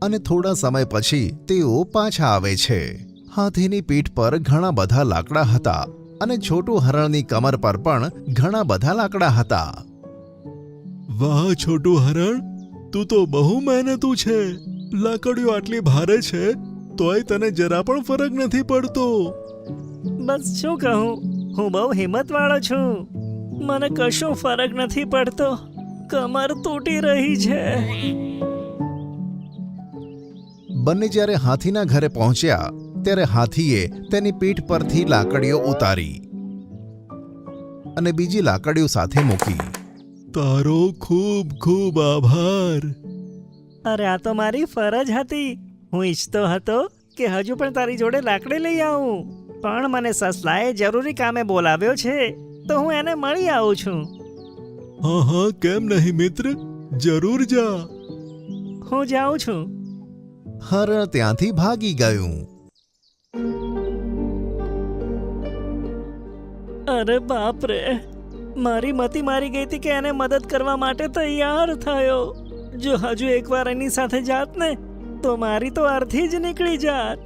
અને થોડા સમય પછી તેઓ પાછા આવે છે. હાથીની પીઠ પર ઘણા બધા લાકડા હતા અને છોટું હરણની કમર પર પણ ઘણા બધા લાકડા હતા. વાહ છોટું હરણ, તું તો બહુ મહેનતુ છે. લાકડીઓ આટલી ભારે છે તોય તને જરા પણ ફરક નથી પડતો. બસ શું કહું, હું બહુ હિંમતવાળો છું. મને કશું ફરક નથી પડતો. કમર તૂટી રહી છે. બંને જ્યારે હાથીના ઘરે પહોંચ્યા ત્યારે હાથીએ તેની પીઠ પરથી લાકડીઓ ઉતારી અને બીજી લાકડીઓ સાથે મૂકી. તારો ખૂબ ખૂબ આભાર. અરે આ તો મારી ફરજ હતી. હું ઈચ્છતો હતો કે હજુ પણ તારી જોડે લાકડી લઈ આવું, પણ મને સસલાએ જરૂરી કામે બોલાવ્યો છે તો હું એને મળી આવું છું. હા હા, કેમ નહીં મિત્ર, જરૂર જા. હું જાઉં છું. હરણ ત્યાંથી ભાગી ગયું. અરે બાપ રે, મારી મતી મારી ગઈ હતી કે એને મદદ કરવા માટે તૈયાર થયો. જો હજુ એકવાર એની સાથે જાત ને તો મારી તો અર્થી જ નીકળી જાત.